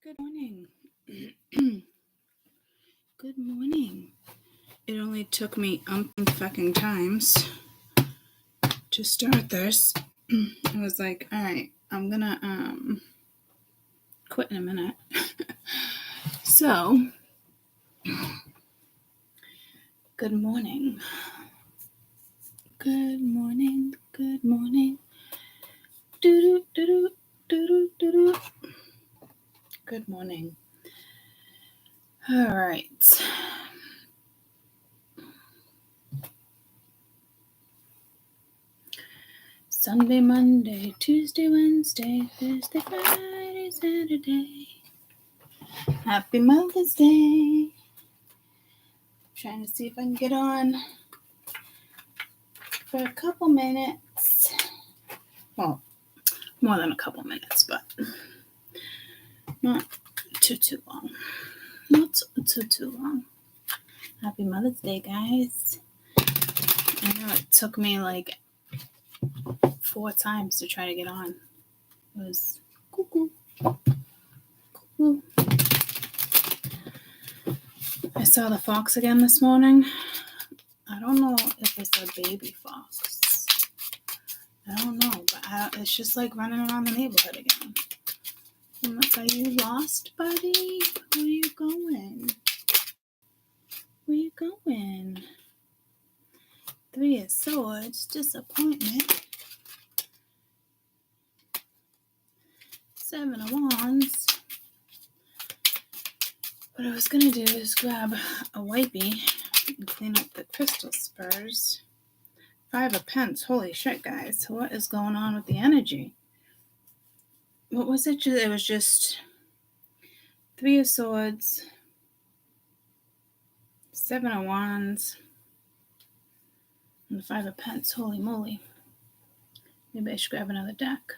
Good morning. Good morning. It only took me fucking times to start this. I was like, all right, I'm gonna quit in a minute. So, good morning. Good morning. Good morning. Doo doo doo doo doo doo. Good morning. All right. Sunday, Monday, Tuesday, Wednesday, Thursday, Friday, Saturday. Happy Mother's Day. Trying to see if I can get on for a couple minutes. Well, more than a couple minutes, but not too long. Not too long. Happy Mother's Day, guys. I know it took me like 4 times to try to get on. It was cuckoo. I saw the fox again this morning. I don't know if it's a baby fox. I don't know, but it's just like running around the neighborhood again. I'm like, are you lost, buddy? Where are you going? Where you going? 3 of Swords, disappointment. 7 of Wands. What I was going to do is grab a wipey and clean up the crystal spurs. 5 of Pence. Holy shit, guys. What is going on with the energy? What was it? It was just 3 of Swords, 7 of Wands, and 5 of Pence. Holy moly. Maybe I should grab another deck.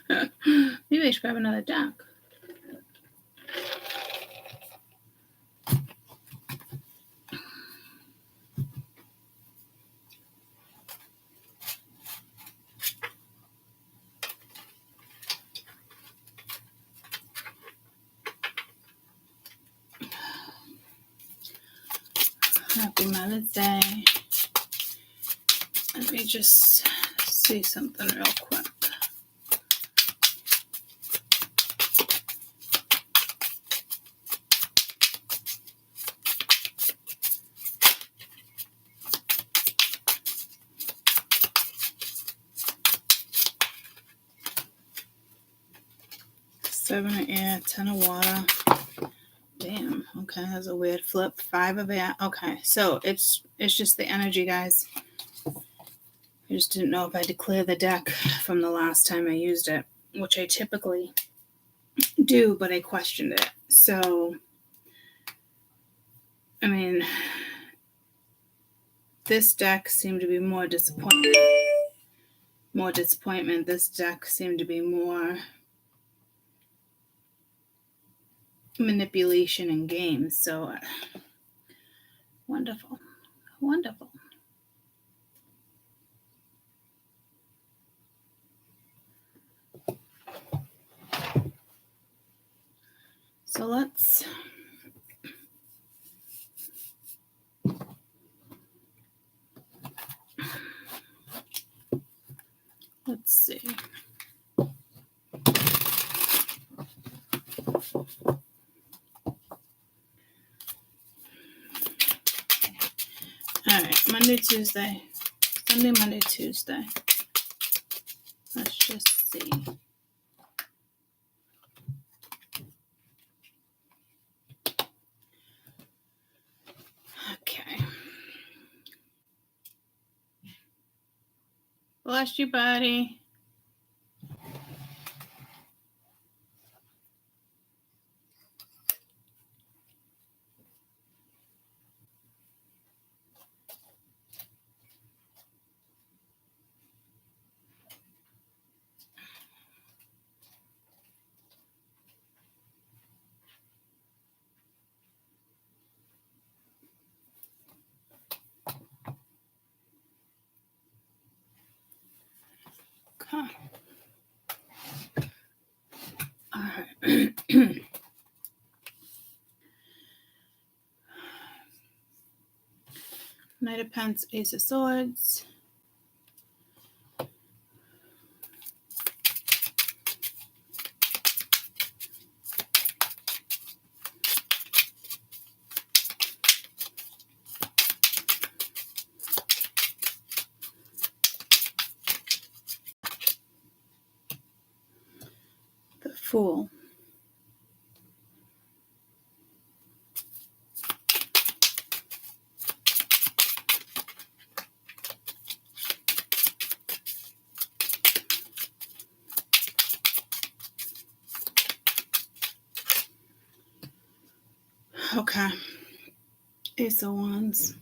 Maybe I should grab another deck. Happy Mother's Day. Let me just see something real quick. Seven of air, 10 of water. Damn. Okay, that's a weird flip. 5 of air. Okay, so it's just the energy, guys. I just didn't know if I had to clear the deck from the last time I used it, which I typically do, but I questioned it. So, I mean, this deck seemed to be more disappointment. This deck seemed to be more manipulation and games. So, wonderful. Wonderful. So let's see. All right, Monday, Tuesday, Sunday, Monday, Tuesday. Let's just see. Okay. Bless you, buddy. Okay. All right. Knight of Pentacles, Ace of Swords. The Fool. Okay. Ace of Wands.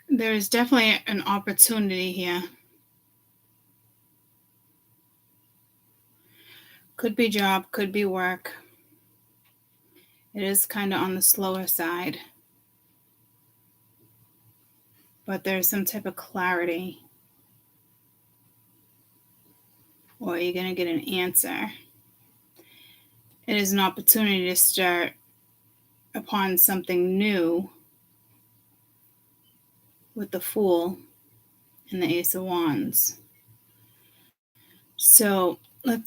There is definitely an opportunity here. Could be job, could be work. It is kind of on the slower side. But there's some type of clarity. Or you're going to get an answer. It is an opportunity to start upon something new with the Fool and the Ace of Wands. So I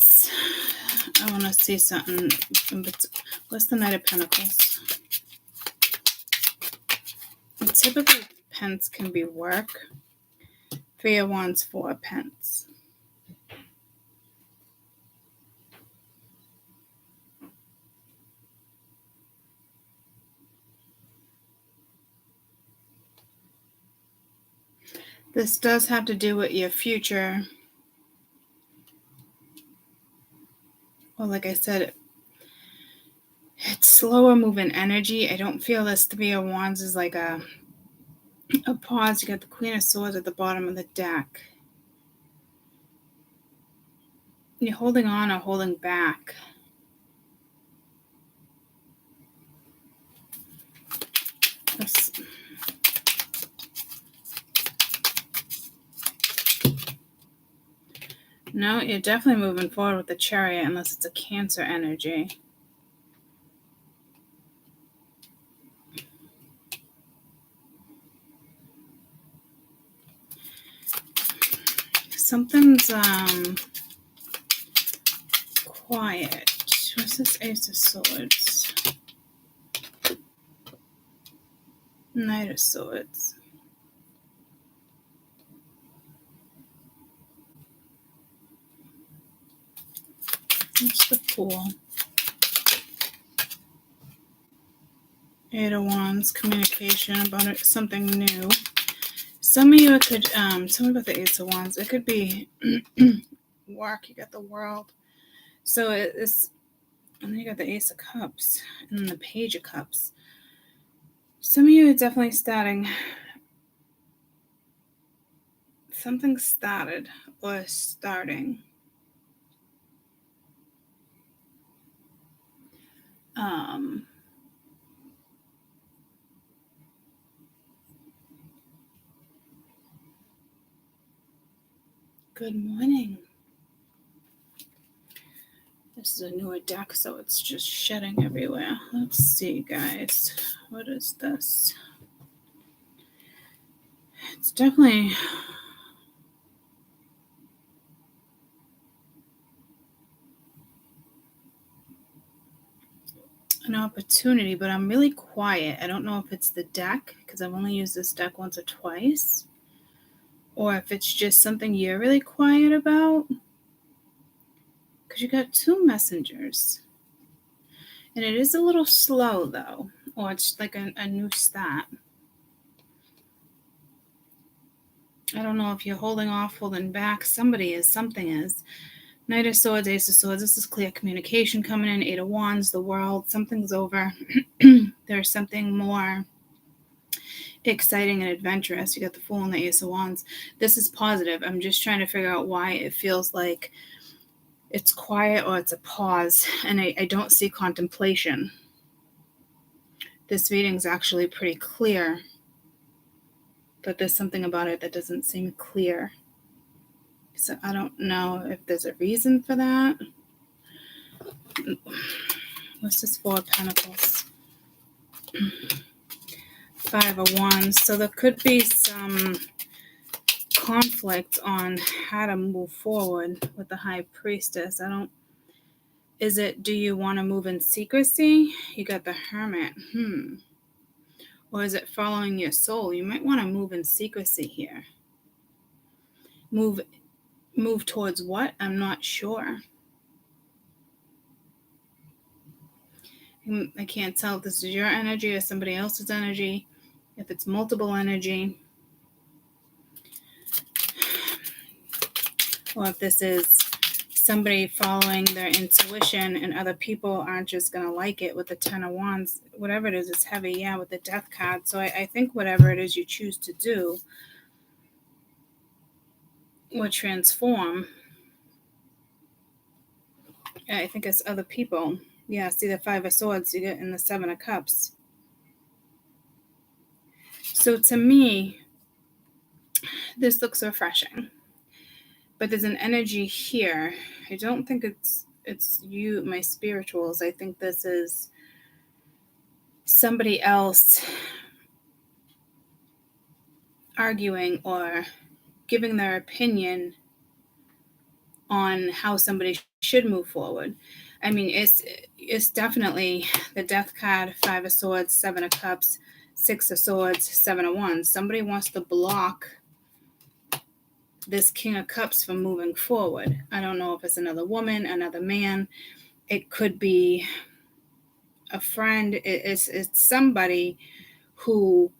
want to see something. What's the Knight of Pentacles? And typically, pence can be work. 3 of Wands, 4 of Pence. This does have to do with your future. Well, like I said, it's slower moving energy. I don't feel this 3 of Wands is like a pause. You got the Queen of Swords at the bottom of the deck. You're holding on or holding back. No, you're definitely moving forward with the Chariot unless it's a Cancer energy. Something's quiet. What's this Ace of Swords? Knight of Swords. What's the Fool? 8 of Wands, communication about something new. Some of you, it could, tell me about the Ace of Wands. It could be work. You got the World. So it's, and then you got the Ace of Cups and then the Page of Cups. Some of you are definitely starting. Something started or starting. Good morning. This is a newer deck, so it's just shedding everywhere. Let's see, guys. What is this? It's definitely an opportunity, but I'm really quiet. I don't know if it's the deck, because I've only used this deck once or twice, or if it's just something you're really quiet about. Because you got 2 messengers. And it is a little slow, though. Or it's like a new start. I don't know if you're holding off, holding back. Somebody is. Something is. Knight of Swords, Ace of Swords. This is clear communication coming in. 8 of Wands, the World. Something's over. There's something more exciting and adventurous. You got the Fool and the Ace of Wands. This is positive. I'm just trying to figure out why it feels like it's quiet or it's a pause. And I don't see contemplation. This reading's actually pretty clear. But there's something about it that doesn't seem clear. So I don't know if there's a reason for that. what's this Four of Pentacles? Five of Wands. So there could be some conflict on how to move forward with the High Priestess. Is it, do you want to move in secrecy? You got the Hermit. Or is it following your soul? You might want to move in secrecy here. Move towards what? I'm not sure. I can't tell if this is your energy or somebody else's energy, if it's multiple energy, or if this is somebody following their intuition and other people aren't just going to like it with the Ten of Wands. Whatever it is, it's heavy, yeah, with the Death card. So I think whatever it is you choose to do or transform, I think it's other people. Yeah, see the Five of Swords you get in the Seven of Cups. So to me, this looks refreshing. But there's an energy here. I don't think it's you, my spirituals. I think this is somebody else arguing or giving their opinion on how somebody should move forward. I mean, it's definitely the Death card, Five of Swords, Seven of Cups, Six of Swords, Seven of Wands. Somebody wants to block this King of Cups from moving forward. I don't know if it's another woman, another man. It could be a friend. It's somebody who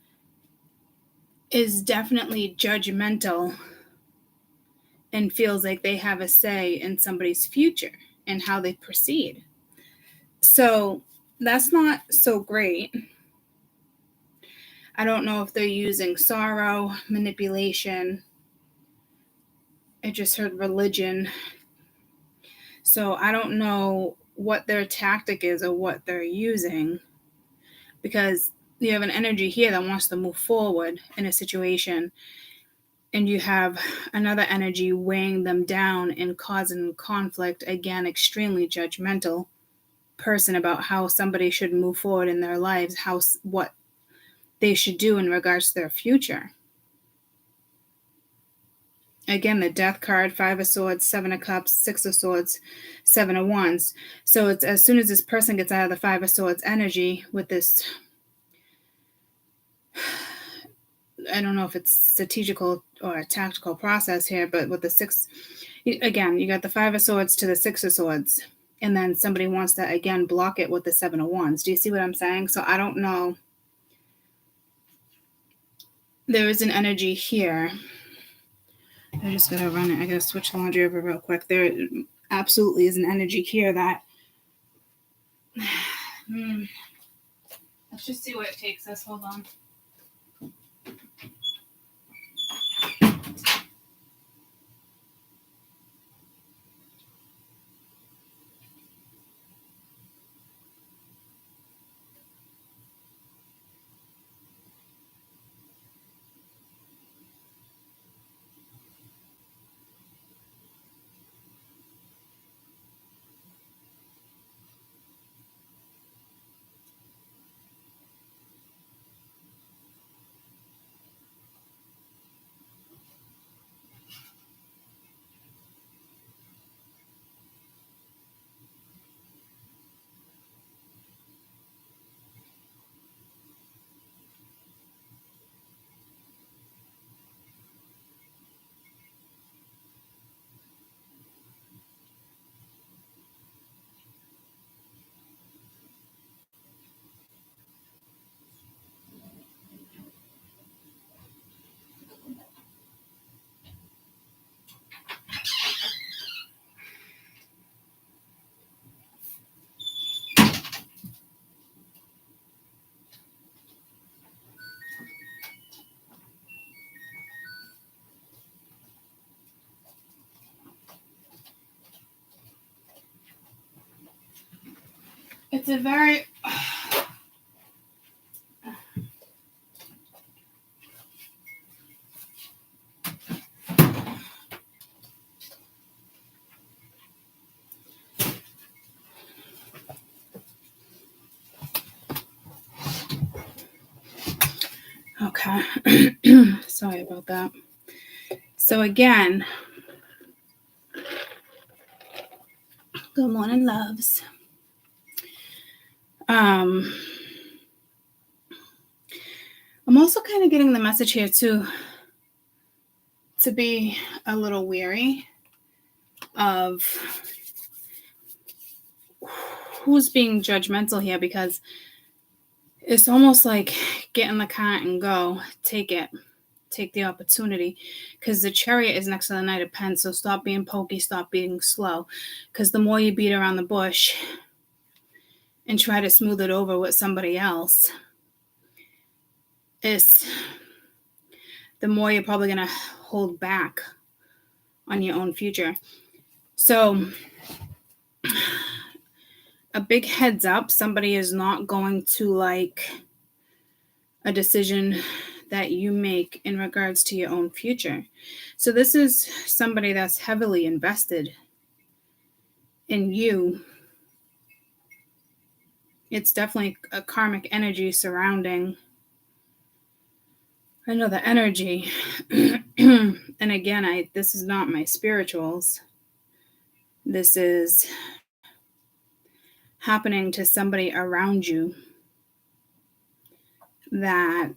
is definitely judgmental and feels like they have a say in somebody's future and how they proceed. So that's not so great. I don't know if they're using sorrow, manipulation. I just heard religion. So I don't know what their tactic is or what they're using, because you have an energy here that wants to move forward in a situation, and you have another energy weighing them down and causing conflict. Again, extremely judgmental person about how somebody should move forward in their lives, what they should do in regards to their future. Again, the Death card, Five of Swords, Seven of Cups, Six of Swords, Seven of Wands. So it's as soon as this person gets out of the Five of Swords energy with this, I don't know if it's strategical or a tactical process here, but with the six, again, you got the Five of Swords to the Six of Swords, and then somebody wants to, again, block it with the Seven of Wands. Do you see what I'm saying? So I don't know. There is an energy here. I just gotta run it. I gotta switch the laundry over real quick. There absolutely is an energy here that let's just see where it takes us. Hold on. It's a very Okay. Sorry about that. So again, good morning, loves. I'm also kind of getting the message here to be a little weary of who's being judgmental here, because it's almost like get in the car and go. Take the opportunity, because the Chariot is next to the Knight of Pens. So stop being pokey, stop being slow, because the more you beat around the bush and try to smooth it over with somebody else, the more you're probably going to hold back on your own future. So a big heads up, somebody is not going to like a decision that you make in regards to your own future. So this is somebody that's heavily invested in you. It's definitely a karmic energy surrounding another energy. And again, this is not my spirituals. This is happening to somebody around you that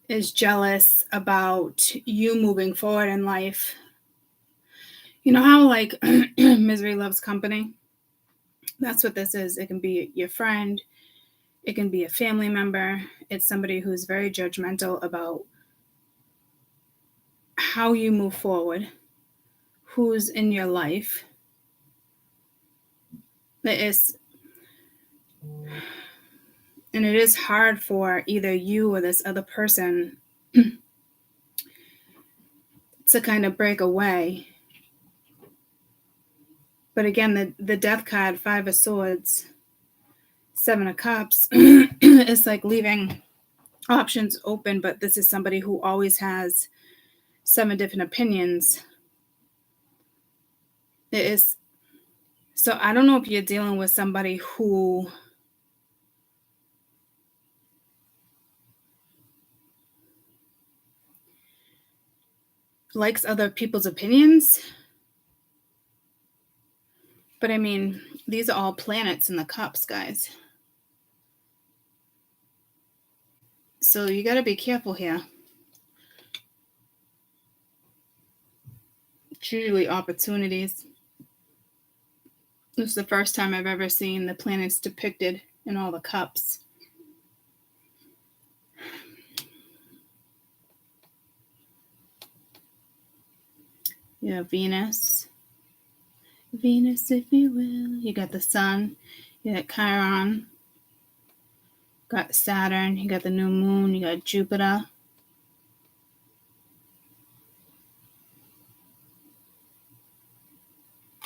is jealous about you moving forward in life. You know how like misery loves company? That's what this is. It can be your friend. It can be a family member. It's somebody who's very judgmental about how you move forward, who's in your life. And it is hard for either you or this other person to kind of break away. But again, the Death card, 5 of Swords, 7 of Cups, it's like leaving options open, but this is somebody who always has 7 different opinions. So I don't know if you're dealing with somebody who likes other people's opinions. But I mean, these are all planets in the cups, guys. So you got to be careful here. It's usually opportunities. This is the first time I've ever seen the planets depicted in all the cups. You have Venus, if you will. You got the Sun, you got Chiron, got Saturn, you got the new moon, you got Jupiter.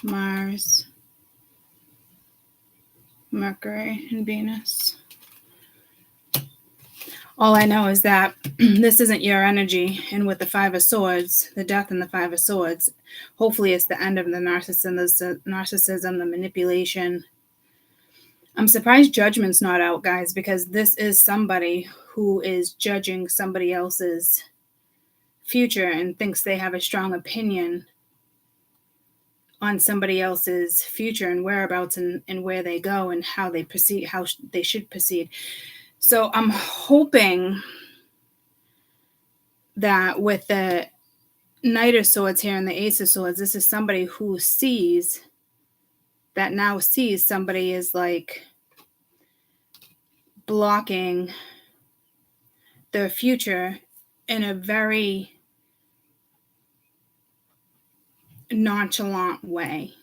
Mars, Mercury, and Venus. All I know is that this isn't your energy. And with the 5 of Swords, the Death and the 5 of Swords, hopefully it's the end of the narcissism, the manipulation. I'm surprised Judgment's not out, guys, because this is somebody who is judging somebody else's future and thinks they have a strong opinion on somebody else's future and whereabouts and where they go and how they proceed, how they should proceed. So I'm hoping that with the Knight of Swords here and the Ace of Swords, this is somebody who sees somebody is like blocking their future in a very nonchalant way.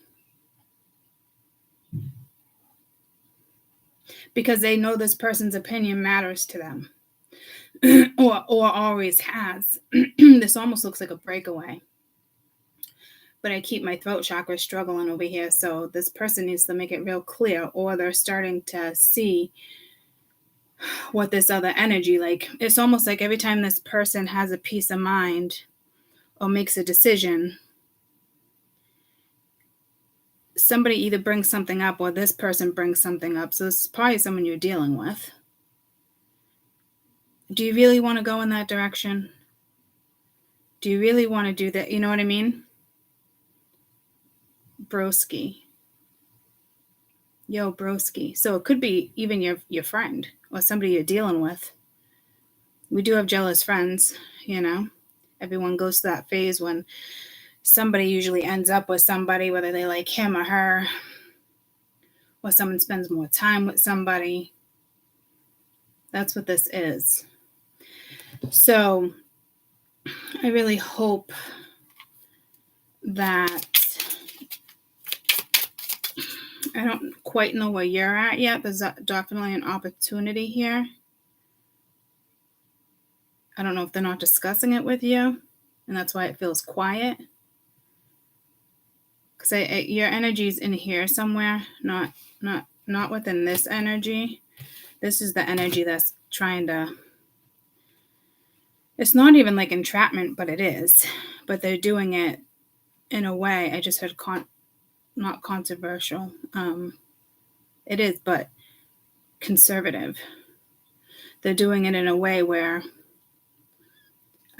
Because they know this person's opinion matters to them. or always has. This almost looks like a breakaway. But I keep my throat chakra struggling over here, so this person needs to make it real clear, or they're starting to see what this other energy, like, it's almost like every time this person has a peace of mind or makes a decision, somebody either brings something up or this person brings something up. So this is probably someone you're dealing with. Do you really want to go in that direction? Do you really want to do that? You know what I mean? Broski. Yo, broski. So it could be even your friend or somebody you're dealing with. We do have jealous friends, you know. Everyone goes to that phase when somebody usually ends up with somebody, whether they like him or her, or someone spends more time with somebody. That's what this is. So I really hope that, I don't quite know where you're at yet. There's definitely an opportunity here. I don't know if they're not discussing it with you, and that's why it feels quiet. Because your energy's in here somewhere, not within this energy. This is the energy that's trying to, it's not even like entrapment, but it is. But they're doing it in a way, I just heard not controversial. It is, but conservative. They're doing it in a way where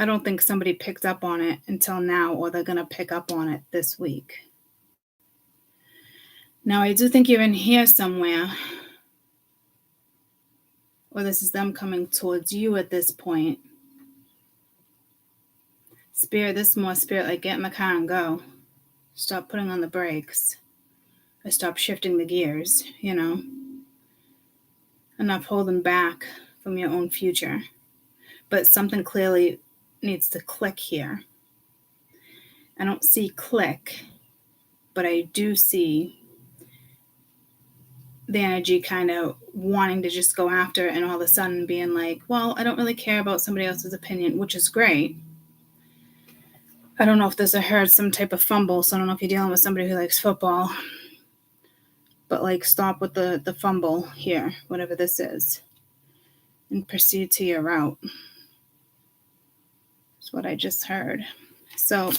I don't think somebody picked up on it until now, or they're going to pick up on it this week. Now, I do think you're in here somewhere, or this is them coming towards you at this point. Spirit, this is more spirit, like get in the car and go. Stop putting on the brakes. Or stop shifting the gears, you know. Enough holding back from your own future. But something clearly needs to click here. I don't see click, but I do see the energy kind of wanting to just go after it, and all of a sudden being like, well, I don't really care about somebody else's opinion, which is great. I don't know if I heard some type of fumble, so I don't know if you're dealing with somebody who likes football, but like stop with the fumble here, whatever this is, and proceed to your route. That's what I just heard. So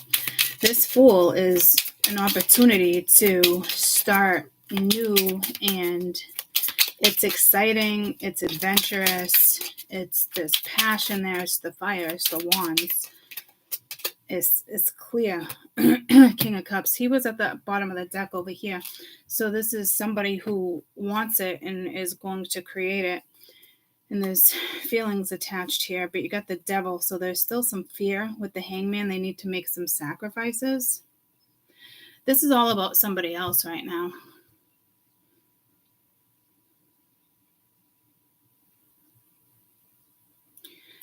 this Fool is an opportunity to start new, and it's exciting, it's adventurous, it's this passion there, it's the fire, it's the wands. It's clear. King of Cups. He was at the bottom of the deck over here. So this is somebody who wants it and is going to create it. And there's feelings attached here, but you got the Devil. So there's still some fear with the Hangman. They need to make some sacrifices. This is all about somebody else right now.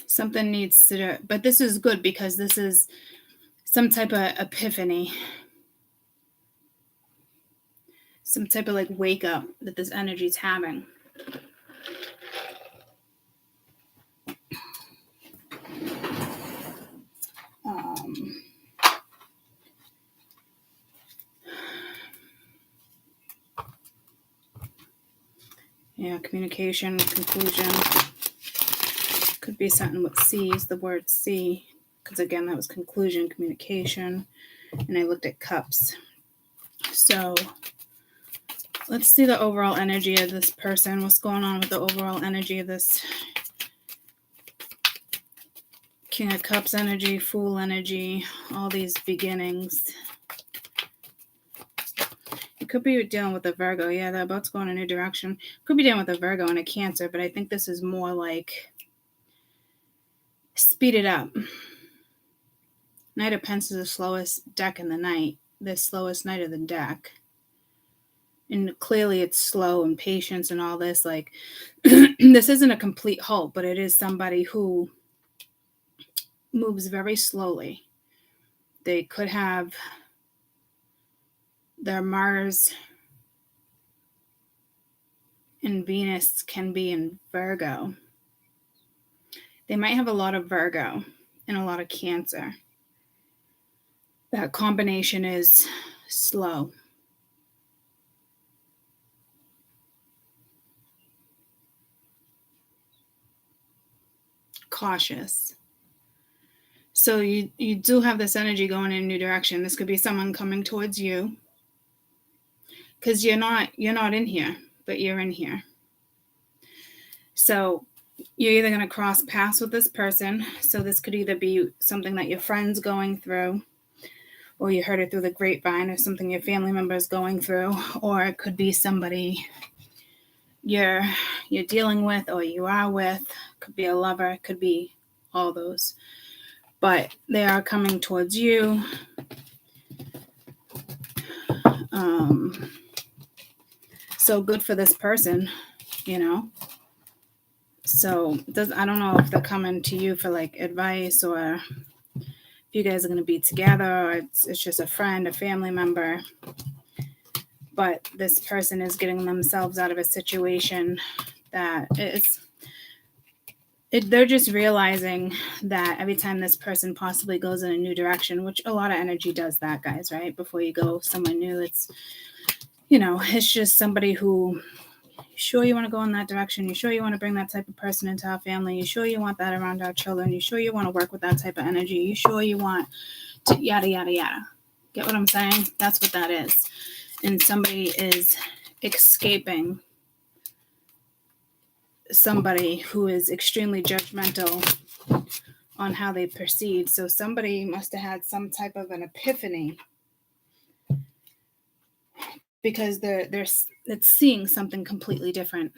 Something needs to, but this is good because this is some type of epiphany, some type of like wake up that this energy is having. Yeah, communication, conclusion. Could be something with C's, the word C, because again, that was conclusion, communication, and I looked at cups. So let's see the overall energy of this person. What's going on with the overall energy of this King of Cups energy, Fool energy, all these beginnings. It could be dealing with a Virgo. Yeah, they're about to go in a new direction. Could be dealing with a Virgo and a Cancer, but I think this is more like speed it up. Knight of Pentacles is the slowest deck in the night. The slowest knight of the deck. And clearly it's slow and patience and all this. Like, this isn't a complete halt, but it is somebody who moves very slowly. They could have their Mars and Venus can be in Virgo. They might have a lot of Virgo and a lot of Cancer. That combination is slow. Cautious. So you do have this energy going in a new direction. This could be someone coming towards you. Because you're not in here, but you're in here. So you're either going to cross paths with this person. So this could either be something that your friend's going through, or you heard it through the grapevine, or something your family member is going through, or it could be somebody you're dealing with or you are with. Could be a lover, it could be all those. But they are coming towards you. So good for this person, you know. So I don't know if they're coming to you for like advice, or if you guys are going to be together, or it's just a friend, a family member. But this person is getting themselves out of a situation that they're just realizing that every time this person possibly goes in a new direction, which a lot of energy does that, guys, right? Before you go somewhere new, it's, you know, it's just somebody who, sure you want to go in that direction, you sure you want to bring that type of person into our family, you sure you want that around our children, you sure you want to work with that type of energy, you sure you want to yada yada yada. Get what I'm saying? That's what that is. And somebody is escaping somebody who is extremely judgmental on how they proceed. So somebody must have had some type of an epiphany, because it's seeing something completely different.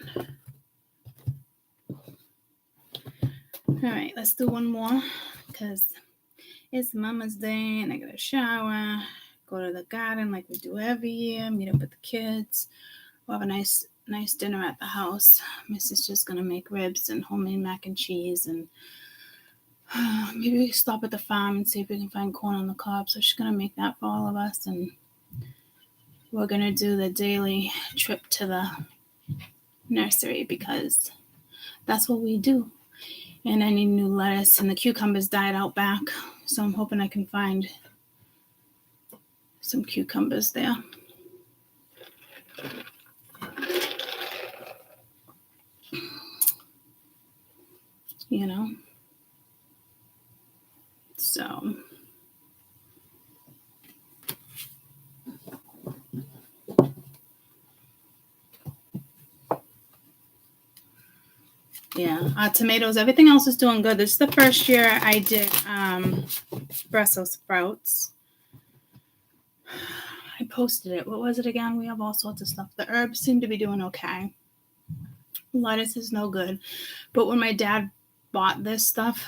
All right, let's do one more, because it's Mama's Day and I got a shower, go to the garden like we do every year, meet up with the kids. We'll have a nice dinner at the house. My sister's gonna make ribs and homemade mac and cheese, and maybe we stop at the farm and see if we can find corn on the cob. So she's gonna make that for all of us, and we're gonna do the daily trip to the nursery, because that's what we do. And I need new lettuce, and the cucumbers died out back, so I'm hoping I can find some cucumbers there. You know, so yeah, tomatoes, everything else is doing good. This is the first year I did Brussels sprouts. I posted it. What was it again? We have all sorts of stuff. The herbs seem to be doing okay. Lettuce is no good. But when my dad bought this stuff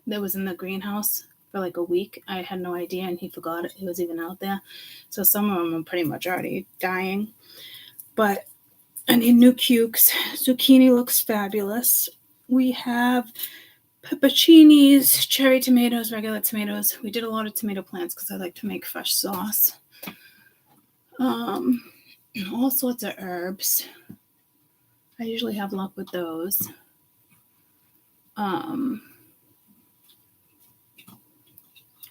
that was in the greenhouse for like a week, I had no idea, and he forgot it was even out there. So some of them are pretty much already dying. But I need new cukes. Zucchini looks fabulous. We have pepperoncinis, cherry tomatoes, regular tomatoes. We did a lot of tomato plants because I like to make fresh sauce. All sorts of herbs. I usually have luck with those.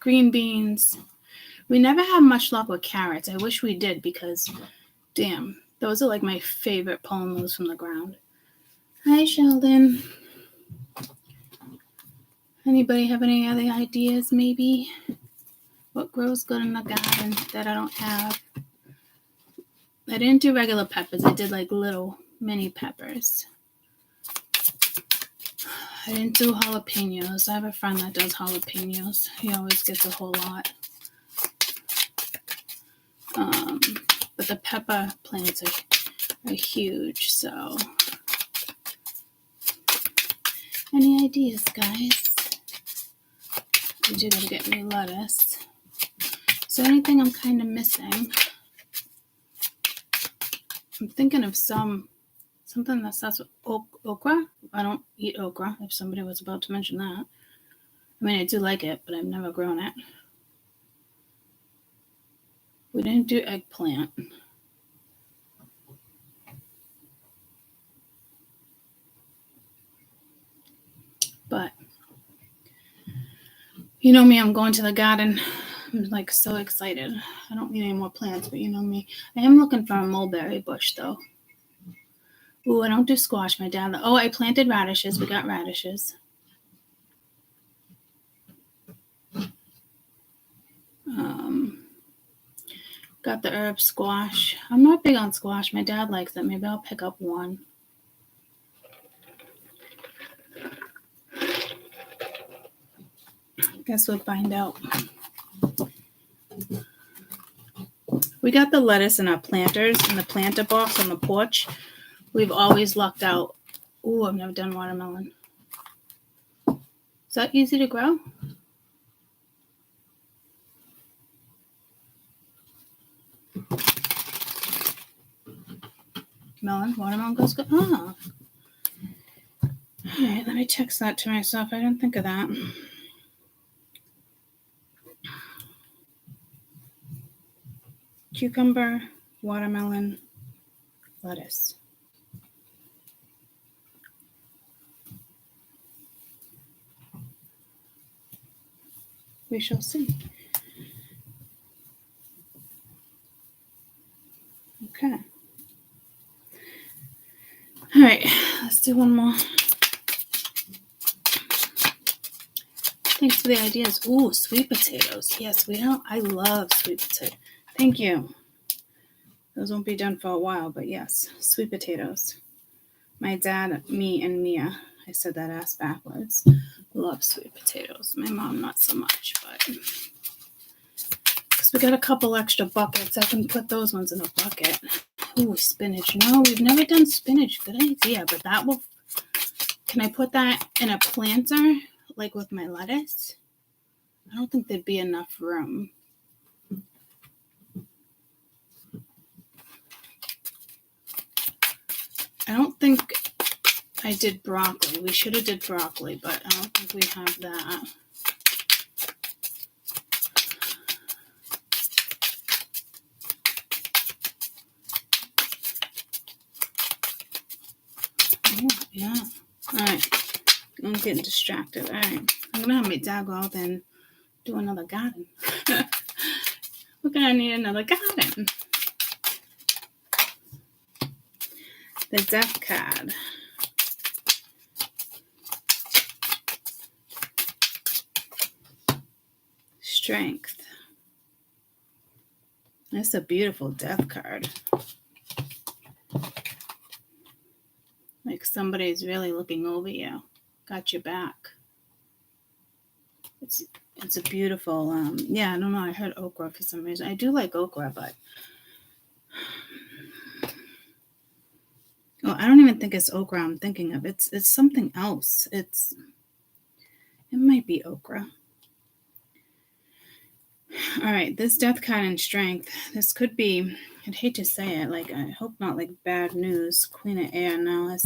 Green beans. We never have much luck with carrots. I wish we did, because, damn, those are like my favorite pulling those from the ground. Hi, Sheldon. Anybody have any other ideas, maybe? What grows good in the garden that I don't have? I didn't do regular peppers. I did like little mini peppers. I didn't do jalapenos. I have a friend that does jalapenos. He always gets a whole lot. But the pepper plants are huge, so. Any ideas, guys? We do gotta get new lettuce. So anything I'm kind of missing? I'm thinking of something that starts with okra. I don't eat okra, if somebody was about to mention that. I mean, I do like it, but I've never grown it. We didn't do eggplant. But, you know me, I'm going to the garden. I'm like so excited. I don't need any more plants, but you know me. I am looking for a mulberry bush, though. Ooh, I don't do squash. My dad. Oh, I planted radishes. We got radishes. Got the herb squash. I'm not big on squash. My dad likes it. Maybe I'll pick up one. Guess we'll find out. We got the lettuce in our planters in the planter box on the porch. We've always lucked out. Ooh, I've never done watermelon. Is that easy to grow? Watermelon goes good. Oh. All right, let me text that to myself. I didn't think of that. Cucumber, watermelon, lettuce. We shall see. Okay. All right, let's do one more. Thanks for the ideas. Ooh, sweet potatoes. Yes, I love sweet potato. Thank you. Those won't be done for a while, but yes, sweet potatoes. My dad, me, and Mia, I said that ass backwards, love sweet potatoes. My mom, not so much, but because we got a couple extra buckets, I can put those ones in a bucket. Ooh, spinach. No, we've never done spinach. Good idea, but that will... Can I put that in a planter, like with my lettuce? I don't think there'd be enough room. I don't think I did broccoli. We should have did broccoli, but I don't think we have that. Oh, yeah. All right. I'm getting distracted. All right. I'm going to have my dad go out there and do another garden. We're going to need another garden. The death card. Strength. That's a beautiful death card. Like somebody's really looking over you. Got your back. It's a beautiful, yeah, I don't know. I heard okra for some reason. I do like okra, but I don't even think it's okra I'm thinking of. It's something else. It might be okra. All right, this death card and strength. This could be, I'd hate to say it, like, I hope not like bad news. Queen of Air. No,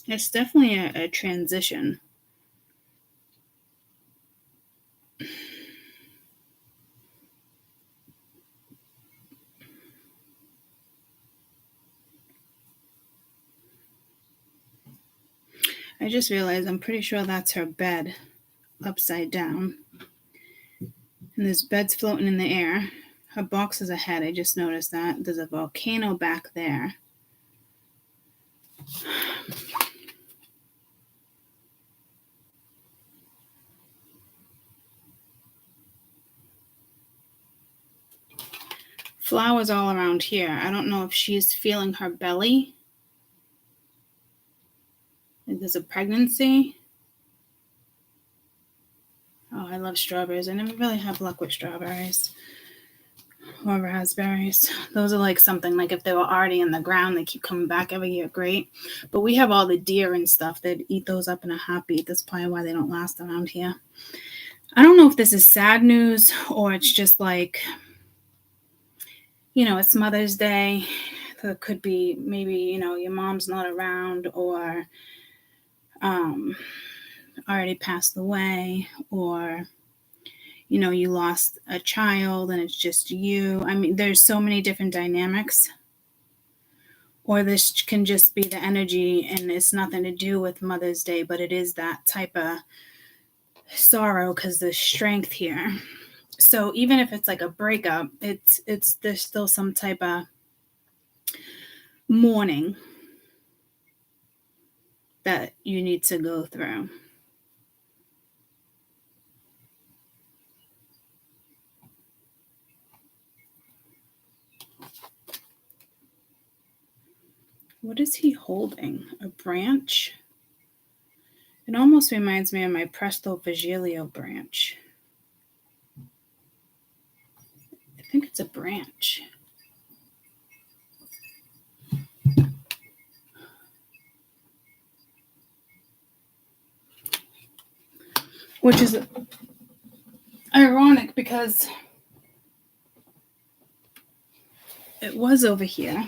it's definitely a transition. I just realized I'm pretty sure that's her bed upside down. And this bed's floating in the air. Her box is ahead. I just noticed that. There's a volcano back there. Flowers all around here. I don't know if she's feeling her belly. There's a pregnancy. Oh, I love strawberries. I never really have luck with strawberries or raspberries. Those are like something, like if they were already in the ground, they keep coming back every year. Great. But we have all the deer and stuff that eat those up in a heartbeat. That's probably why they don't last around here. I don't know if this is sad news or it's just like, it's Mother's Day. So it could be maybe, your mom's not around or already passed away, or you lost a child and it's just you. I mean, there's so many different dynamics. Or this can just be the energy and it's nothing to do with Mother's Day, but it is that type of sorrow because there's strength here. So even if it's like a breakup, there's still some type of mourning that you need to go through. What is he holding? A branch? It almost reminds me of my Presto Vigilio branch. I think it's a branch. Which is ironic because it was over here.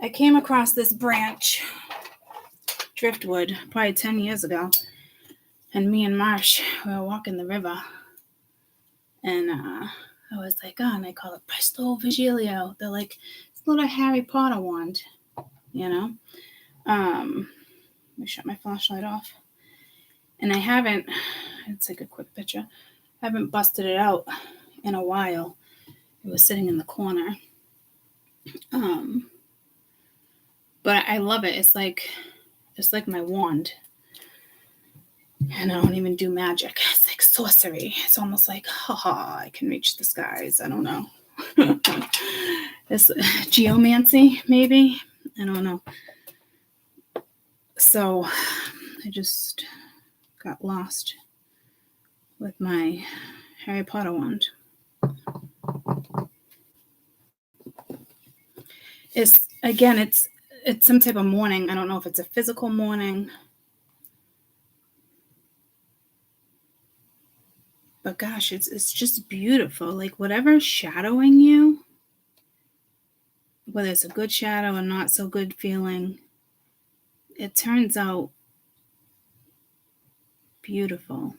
I came across this branch, driftwood, probably 10 years ago. And me and Marsh, we were walking the river. And I was like, oh, and I call it Presto Vigilio. They're like, it's a little Harry Potter wand, you know? Let me shut my flashlight off. And I haven't, let's take a quick picture. I haven't busted it out in a while. It was sitting in the corner. But I love it. It's like my wand. And I don't even do magic. It's like sorcery. It's almost like, I can reach the skies. I don't know. It's geomancy, maybe. I don't know. So I just got lost with my Harry Potter wand. It's some type of morning. I don't know if it's a physical morning. But gosh, it's just beautiful. Like whatever's shadowing you, whether it's a good shadow or not so good feeling, it turns out beautiful.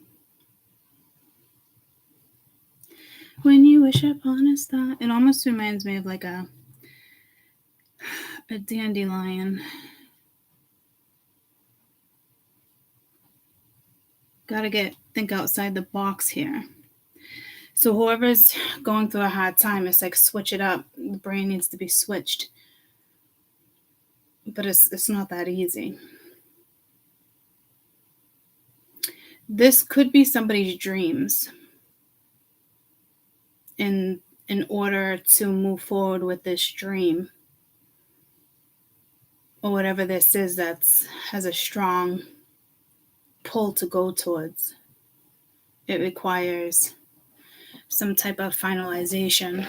When you wish upon a star, it almost reminds me of like a dandelion. Gotta think outside the box here. So whoever's going through a hard time, it's like switch it up. The brain needs to be switched. But it's not that easy. This could be somebody's dreams. In order to move forward with this dream, or whatever this is has a strong pull to go towards, it requires some type of finalization.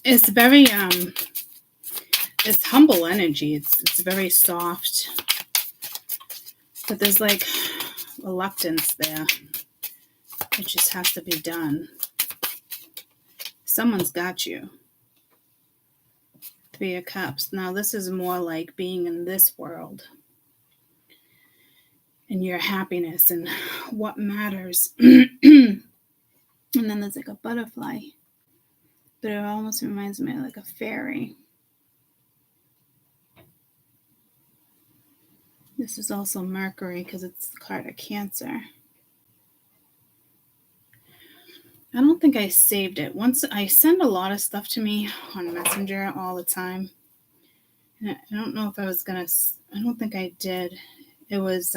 It's very it's humble energy. It's very soft, but there's like reluctance there. It just has to be done. Someone's got you. 3 of Cups. Now this is more like being in this world and your happiness and what matters. And then there's like a butterfly, but it almost reminds me of like a fairy. This is also Mercury because it's the card of Cancer. I don't think I saved it. Once I send a lot of stuff to me on Messenger all the time. And I don't know if I was going to, I don't think I did. It was,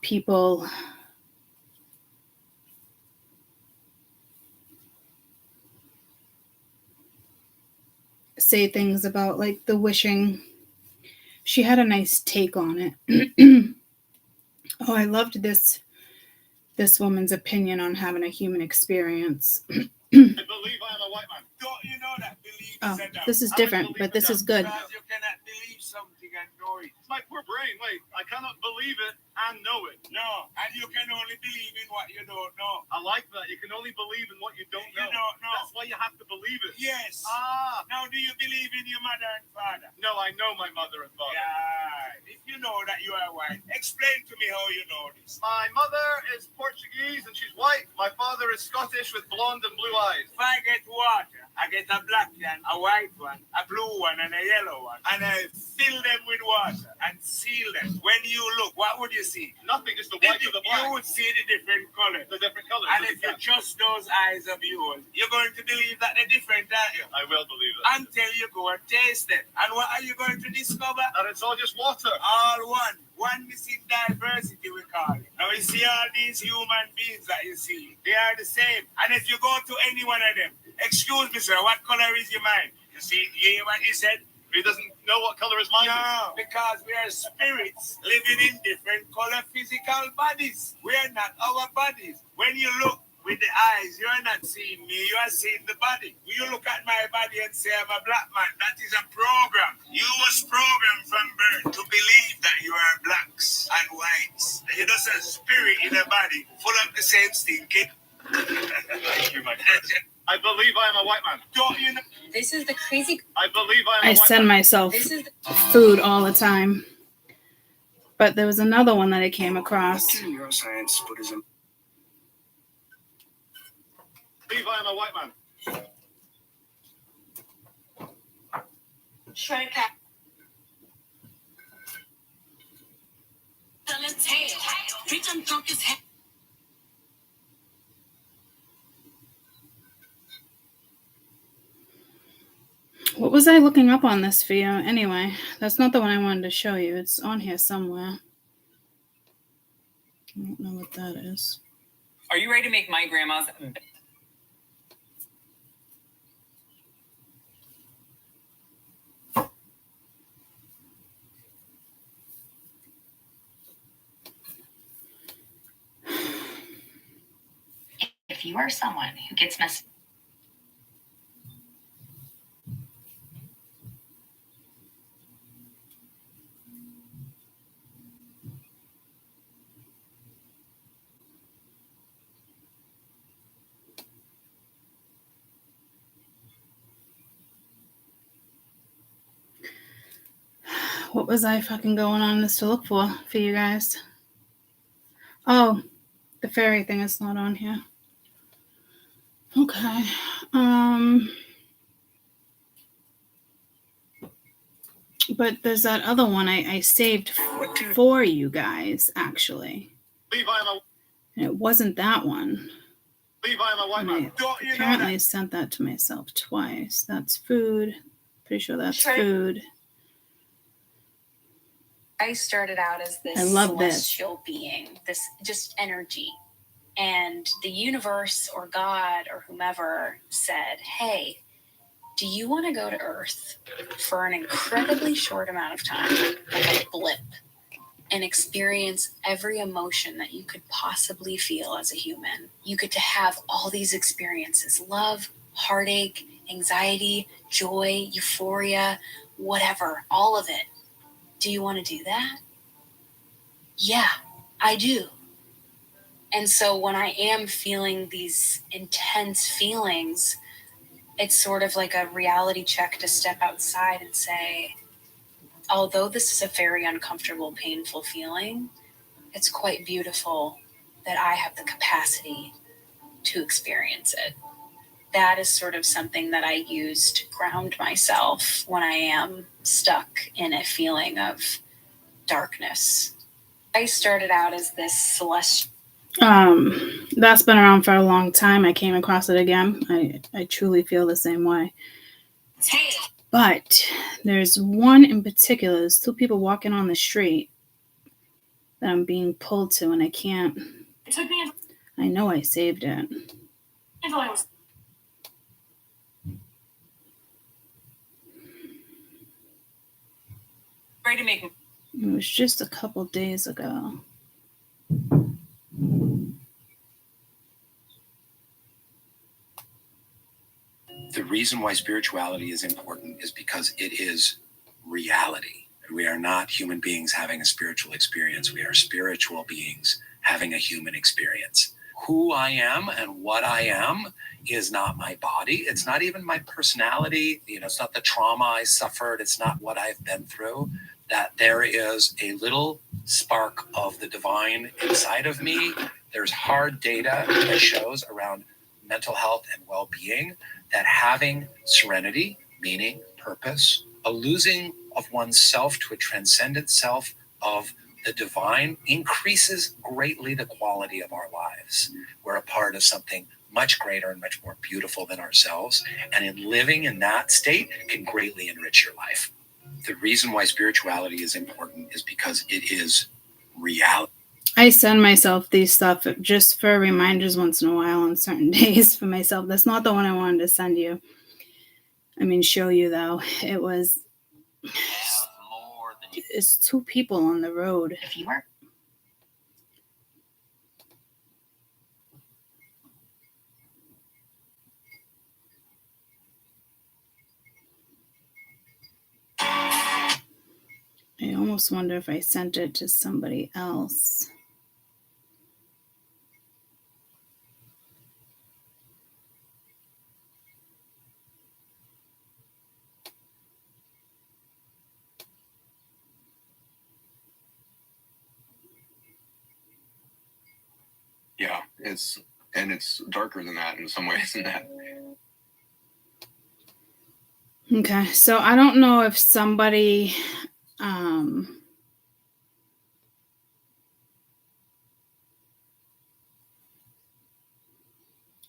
people say things about like the wishing. She had a nice take on it. Oh, I loved this woman's opinion on having a human experience. I believe I am a white man. Don't you know that? This is different, but this is good. Because you cannot believe something and know it. It's my poor brain. Wait, I cannot believe it and know it. No, and you can only believe in what you don't know. I like that. You can only believe in what you don't know. You don't know. That's why you have to believe it. Yes. Now, do you believe in your mother and father? No, I know my mother and father. Yeah. If you know that you are white, explain to me how you know this. My mother is Portuguese and she's white. My father is Scottish with blonde and blue eyes. If I get water, I get a black one, a white one, a blue one, and a yellow one. And I fill them with water and seal them. When you look, what would you see? Nothing, just the white or the black. You would see the different colors. The different colors. And if you trust those eyes of yours, you're going to believe that they're different, aren't you? I will believe it. Until you go and taste it. And what are you going to discover? That it's all just water. All one. One missing diversity, we call it. Now you see all these human beings that you see. They are the same. And if you go to any one of them, excuse me, sir, what color is your mind? You see, you hear what he said? He doesn't know what color his mind is. No, because we are spirits living in different color physical bodies. We are not our bodies. When you look with the eyes, you are not seeing me, you are seeing the body. You look at my body and say I'm a black man. That is a program. You was programmed from birth to believe that you are blacks and whites. You're just a spirit in a body full of the same stinking. Thank you, my friend. I believe I am a white man. Don't you know? This is the crazy. I believe I am a white man. I send myself food all the time. But there was another one that I came across. Neuroscience, Buddhism. I believe I am a white man. Shred cat. What was I looking up on this video? Anyway, that's not the one I wanted to show you. It's on here somewhere. I don't know what that is. Are you ready to make my grandma's? If you are someone who gets messed. What was I fucking going on this to look for you guys? Oh, the fairy thing is not on here. Okay. But there's that other one I saved for you guys, actually. Believe I am a. And it wasn't that one. Believe I am a white man. Don't you Apparently know I sent that to myself twice. That's food. Pretty sure that's food. I started out as this celestial being, this just energy. And the universe or God or whomever said, hey, do you want to go to Earth for an incredibly short amount of time, like a blip, and experience every emotion that you could possibly feel as a human? You get to have all these experiences: love, heartache, anxiety, joy, euphoria, whatever, all of it. Do you want to do that? Yeah, I do. And so when I am feeling these intense feelings, it's sort of like a reality check to step outside and say, although this is a very uncomfortable, painful feeling, it's quite beautiful that I have the capacity to experience it. That is sort of something that I use to ground myself when I am stuck in a feeling of darkness. I started out as this celestial. That's been around for a long time. I came across it again. I truly feel the same way. But there's one in particular. There's two people walking on the street that I'm being pulled to, and I can't. It took me. I know I saved it. Until I was. Ready to make. It was just a couple days ago. The reason why spirituality is important is because it is reality. We are not human beings having a spiritual experience. We are spiritual beings having a human experience. Who I am and what I am is not my body. It's not even my personality. It's not the trauma I suffered. It's not what I've been through. That there is a little spark of the divine inside of me. There's hard data that shows around mental health and well-being that having serenity, meaning, purpose, a losing of oneself to a transcendent self of the divine increases greatly the quality of our lives. We're a part of something much greater and much more beautiful than ourselves. And in living in that state can greatly enrich your life. The reason why spirituality is important is because it is reality. I send myself these stuff just for reminders once in a while on certain days for myself. That's not the one I wanted to send you. Show you though. It was It's two people on the road. If you were. I almost wonder if I sent it to somebody else. Yeah, it's darker than that in some ways than that. Okay, so I don't know if somebody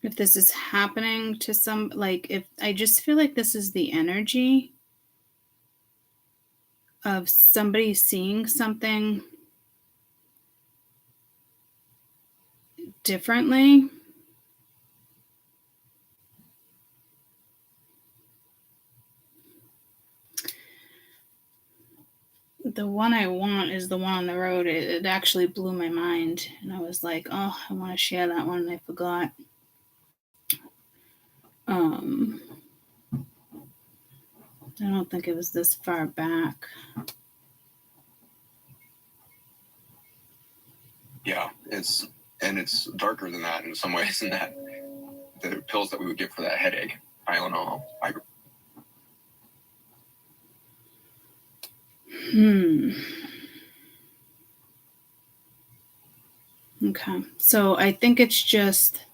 if this is happening to some, like, if I just feel like this is the energy of somebody seeing something differently. The one I want is the one on the road. It actually blew my mind. And I was like, oh, I want to share that one. And I forgot. I don't think it was this far back. Yeah, it's darker than that in some ways than that. The pills that we would get for that headache, Tylenol. Okay, so I think it's just.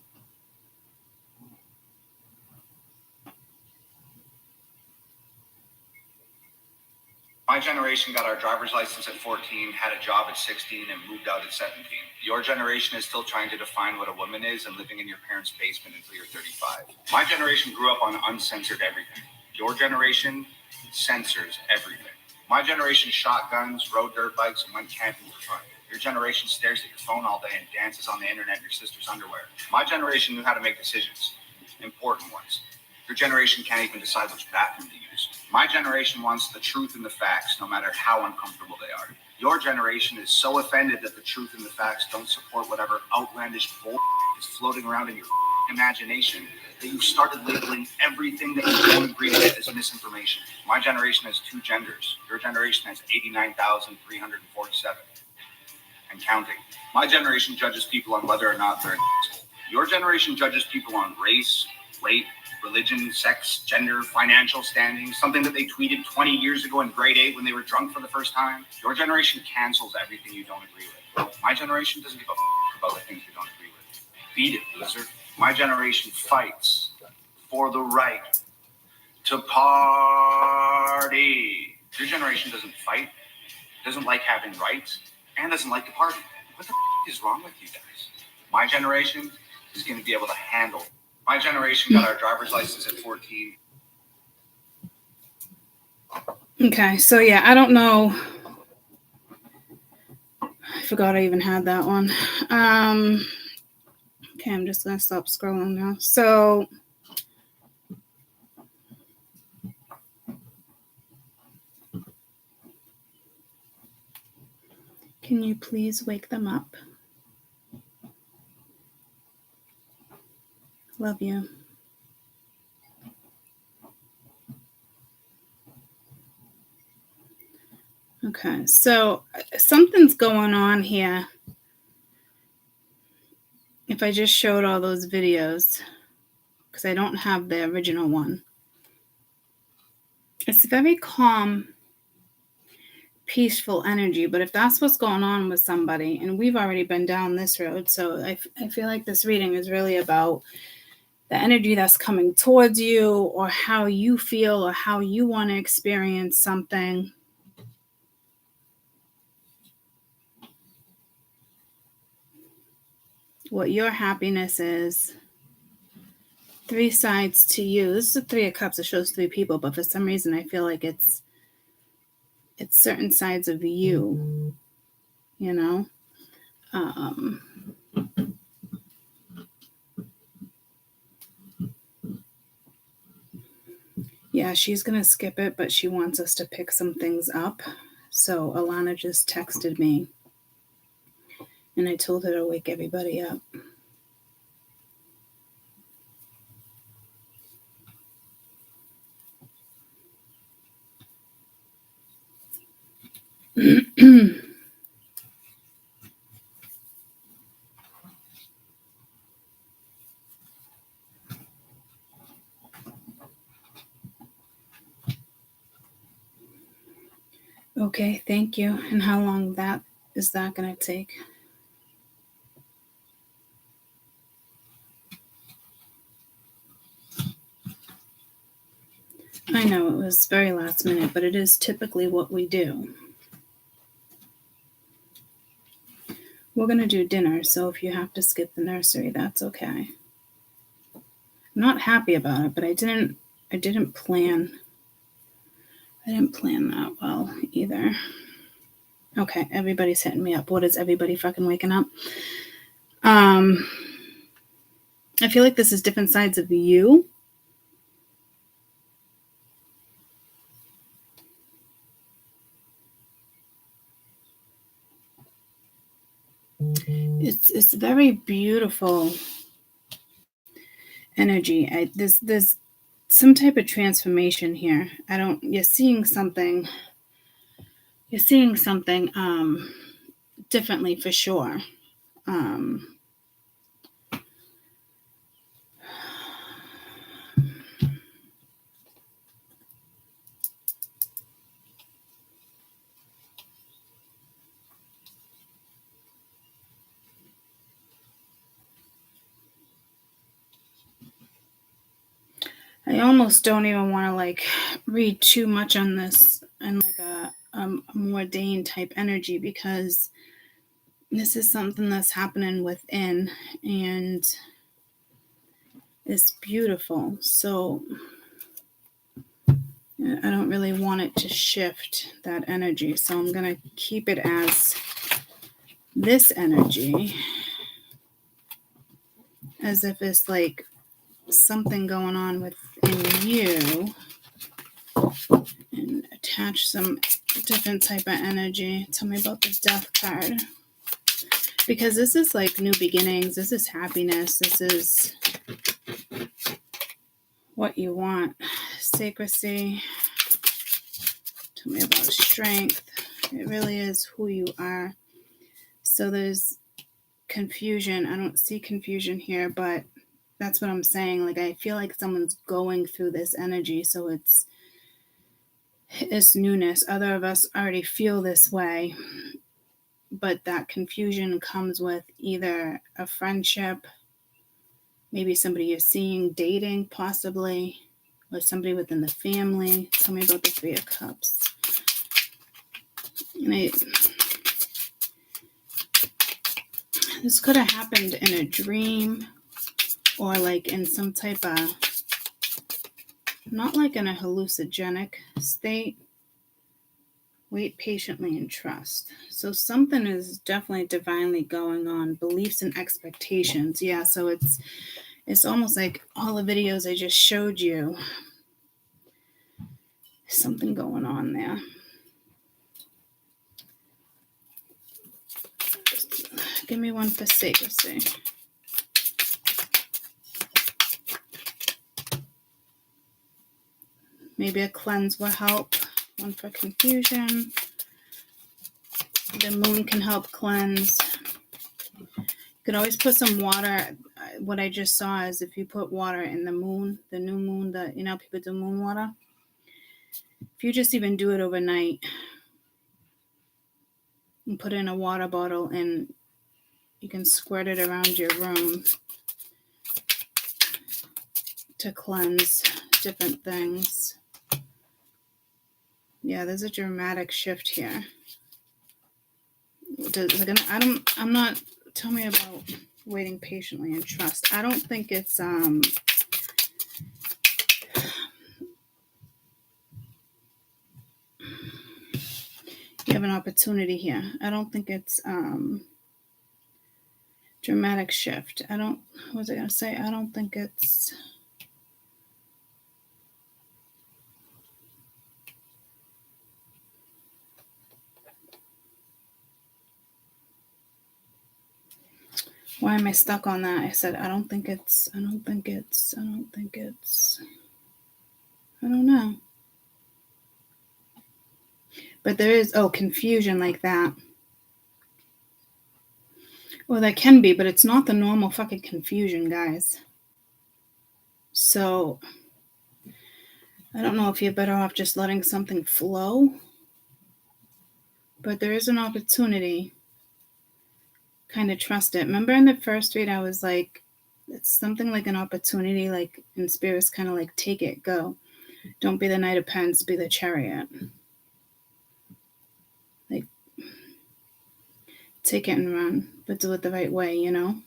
My generation got our driver's license at 14, had a job at 16, and moved out at 17. Your generation is still trying to define what a woman is and living in your parents' basement until you're 35. My generation grew up on uncensored everything. Your generation censors everything. My generation shot guns, rode dirt bikes, and went camping for fun. Your generation stares at your phone all day and dances on the internet in your sister's underwear. My generation knew how to make decisions, important ones. Your generation can't even decide which bathroom to use. My generation wants the truth and the facts, no matter how uncomfortable they are. Your generation is so offended that the truth and the facts don't support whatever outlandish bull is floating around in your imagination that you've started labeling everything that you don't agree with as misinformation. My generation has 2 genders. Your generation has 89,347. And counting. My generation judges people on whether or not they're. Your generation judges people on race, weight, religion, sex, gender, financial standing, something that they tweeted 20 years ago in grade 8 when they were drunk for the first time. Your generation cancels everything you don't agree with. My generation doesn't give a about the things you don't agree with. Beat it, loser. My generation fights for the right to party. Your generation doesn't fight, doesn't like having rights, and doesn't like to party. What the is wrong with you guys? My generation is going to be able to handle. My generation got our driver's license at 14. Okay, so yeah, I don't know. I forgot I even had that one. Okay, I'm just going to stop scrolling now. So, can you please wake them up? Love you. Okay, so something's going on here. If I just showed all those videos, because I don't have the original one. It's very calm, peaceful energy, but if that's what's going on with somebody, and we've already been down this road, so I feel like this reading is really about the energy that's coming towards you, or how you feel, or how you want to experience something. What your happiness is. 3 sides to you. This is the 3 of Cups. It shows 3 people, but for some reason I feel like it's certain sides of you, you know? Yeah, Yeah, she's going to skip it, but she wants us to pick some things up. So Alana just texted me, and I told her to wake everybody up. Okay, thank you. And how long is that going to take? I know it was very last minute, but it is typically what we do. We're going to do dinner, so if you have to skip the nursery, that's okay. I'm not happy about it, but I didn't plan that well either. Okay, everybody's hitting me up. What is everybody fucking waking up? I feel like this is different sides of you. It's very beautiful energy. There's some type of transformation here. You're seeing something differently for sure. I almost don't even want to read too much on this and a more ordained type energy, because this is something that's happening within and it's beautiful. So I don't really want it to shift that energy. So I'm going to keep it as this energy, as if it's something going on within you, and attach some different type of energy. Tell me about the Death card, because this is new beginnings. This is happiness. This is what you want. Sacredcy. Tell me about strength. It really is who you are. So there's confusion. I don't see confusion here, but that's what I'm saying. I feel like someone's going through this energy, so it's newness. Other of us already feel this way, but that confusion comes with either a friendship, maybe somebody you're seeing, dating possibly, or somebody within the family. Tell me about the Three of Cups. And this could have happened in a dream, or in some type of, not in a hallucinogenic state. Wait patiently and trust. So something is definitely divinely going on. Beliefs and expectations. Yeah, so it's almost like all the videos I just showed you. Something going on there. Give me one for sacredcy. Maybe a cleanse will help. One for confusion. The moon can help cleanse. You could always put some water. What I just saw is if you put water in the moon, the new moon, people do moon water. If you just even do it overnight and put it in a water bottle, and you can squirt it around your room to cleanse different things. Yeah, there's a dramatic shift here. I'm not. Tell me about waiting patiently and trust. I don't think it's you have an opportunity here. I don't think it's dramatic shift. What was I gonna say? I don't think it's Why am I stuck on that? I said, I don't know. But there is, confusion like that. Well, there can be, but it's not the normal fucking confusion, guys. So, I don't know if you're better off just letting something flow. But there is an opportunity. Kind of trust it. Remember in the first read, I was like, it's something like an opportunity, like in spirits, kind of like, take it, go. Don't be the Knight of Pence, be the Chariot. Like, take it and run, but do it the right way, you know?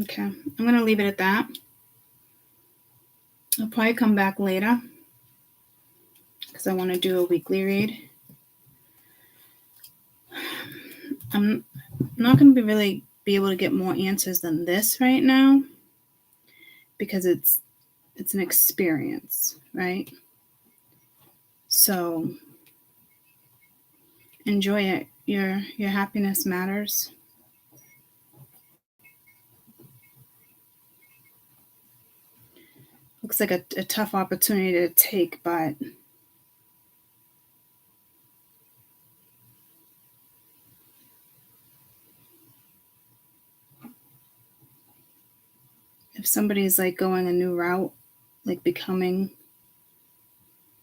Okay, I'm going to leave it at that. I'll probably come back later because I want to do a weekly read. I'm not going to really be able to get more answers than this right now because it's an experience, right? So enjoy it. Your happiness matters. Looks like a tough opportunity to take, but if somebody's like going a new route, like becoming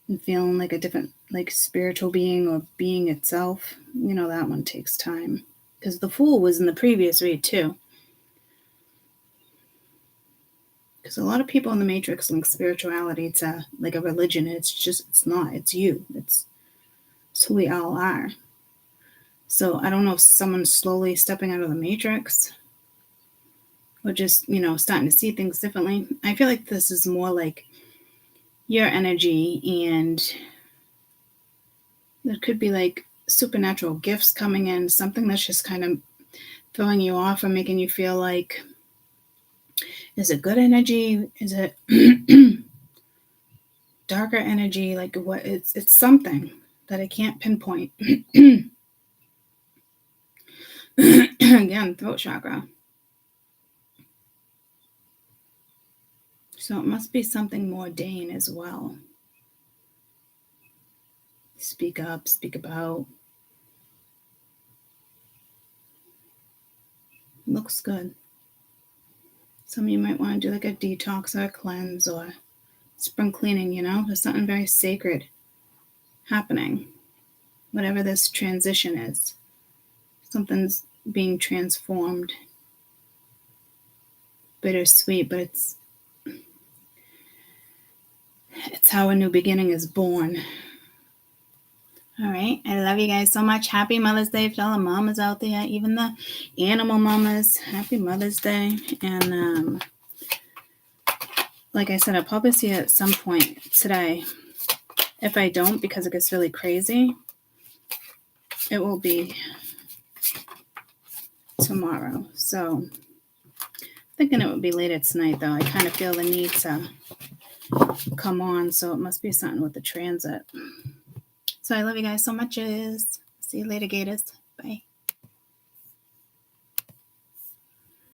and feeling like a different, like spiritual being or being itself, you know, that one takes time. Because the Fool was in the previous read too. Because a lot of people in the Matrix link spirituality to like a religion. It's not. It's you. It's who we all are. So I don't know if someone's slowly stepping out of the Matrix or just, you know, starting to see things differently. I feel like this is more like your energy, and there could be like supernatural gifts coming in, something that's just kind of throwing you off or making you feel like, is it good energy? Is it darker energy? Like what? It's something that I can't pinpoint. Again, throat chakra. So it must be something more Dane as well. Speak up, speak about. Looks good. Some of you might want to do like a detox or a cleanse or spring cleaning, you know? There's something very sacred happening. Whatever this transition is. Something's being transformed. Bittersweet, but it's how a new beginning is born. All right. I love you guys so much. Happy Mother's Day to all the mamas out there, even the animal mamas. Happy Mother's Day. And like I said, I'll probably see you at some point today. If I don't, because it gets really crazy, it will be tomorrow. So thinking it would be later tonight, though. I kind of feel the need to come on, so it must be something with the transit. So I love you guys so much. See you later, Gators. Bye.